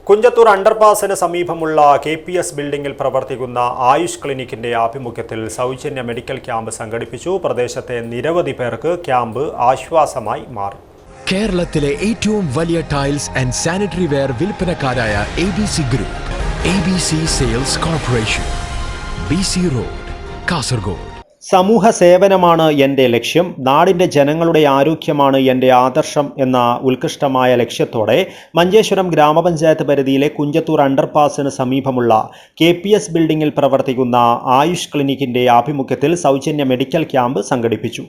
കുഞ്ചത്തൂർ അണ്ടർപാസിന് സമീപമുള്ള KPS ബിൽഡിംഗിൽ പ്രവർത്തിക്കുന്ന ആയുഷ് ക്ലിനിക്കിന്റെ ആഭിമുഖ്യത്തിൽ സൗജന്യ മെഡിക്കൽ ക്യാമ്പ് സംഘടിപ്പിച്ചു. പ്രദേശത്തെ നിരവധി പേർക്ക് ക്യാമ്പ് ആശ്വാസമായി മാറി. കേരളത്തിലെ ഏറ്റവും വലിയ ടൈൽസ് ആൻഡ് സാനിറ്ററി വെയർ വിൽപ്പനക്കാരായ ABC group, ABC sales corporation, BC road, Kasaragod. സമൂഹ സേവനമാണ് എൻ്റെ ലക്ഷ്യം, നാടിൻ്റെ ജനങ്ങളുടെ ആരോഗ്യമാണ് എൻ്റെ ആദർശം എന്ന ഉത്കൃഷ്ടമായ ലക്ഷ്യത്തോടെ മഞ്ചേശ്വരം ഗ്രാമപഞ്ചായത്ത് പരിധിയിലെ കുഞ്ചത്തൂർ അണ്ടർപാസിന് സമീപമുള്ള KPS ബിൽഡിംഗിൽ പ്രവർത്തിക്കുന്ന ആയുഷ് ക്ലിനിക്കിൻ്റെ ആഭിമുഖ്യത്തിൽ സൗജന്യ മെഡിക്കൽ ക്യാമ്പ് സംഘടിപ്പിച്ചു.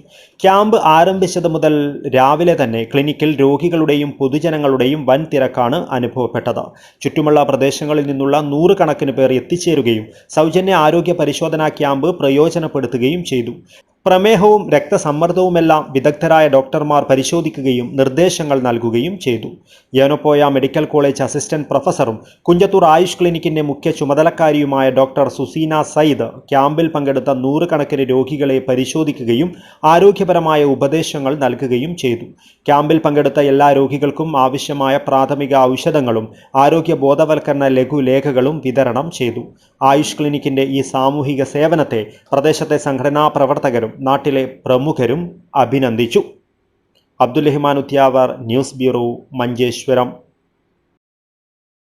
ക്യാമ്പ് ആരംഭിച്ചത് മുതൽ രാവിലെ തന്നെ ക്ലിനിക്കിൽ രോഗികളുടെയും പൊതുജനങ്ങളുടെയും വൻ തിരക്കാണ് അനുഭവപ്പെട്ടത്. ചുറ്റുമുള്ള പ്രദേശങ്ങളിൽ നിന്നുള്ള 100 കണക്കിന് പേർ എത്തിച്ചേരുകയും സൗജന്യ ആരോഗ്യ പരിശോധനാ ക്യാമ്പ് പ്രയോജനപ്പെടുത്തുകയും ചെയ്തു. പ്രമേഹവും രക്തസമ്മർദ്ദവുമെല്ലാം വിദഗ്ധരായ ഡോക്ടർമാർ പരിശോധിക്കുകയും നിർദ്ദേശങ്ങൾ നൽകുകയും ചെയ്തു. യോനപ്പോയ മെഡിക്കൽ കോളേജ് അസിസ്റ്റന്റ് പ്രൊഫസറും കുഞ്ചത്തൂർ ആയുഷ് ക്ലിനിക്കിന്റെ മുഖ്യ ചുമതലക്കാരിയുമായ ഡോക്ടർ സുസീന സയ്യിദ് ക്യാമ്പിൽ പങ്കെടുത്ത 100 കണക്കിന് രോഗികളെ പരിശോധിക്കുകയും ആരോഗ്യപരമായ ഉപദേശങ്ങൾ നൽകുകയും ചെയ്തു. ക്യാമ്പിൽ പങ്കെടുത്ത എല്ലാ രോഗികൾക്കും ആവശ്യമായ പ്രാഥമിക ഔഷധങ്ങളും ആരോഗ്യ ബോധവൽക്കരണ ലഘുലേഖകളും വിതരണം ചെയ്തു. ആയുഷ് ക്ലിനിക്കിന്റെ ഈ സാമൂഹിക സേവനത്തെ പ്രദേശത്തെ സംഘടനാ പ്രവർത്തകരും നാട്ടിലെ പ്രമുഖരും അഭിനന്ദിച്ചു. Abdul Rahman Uthyavar, news bureau, Manjeshwaram.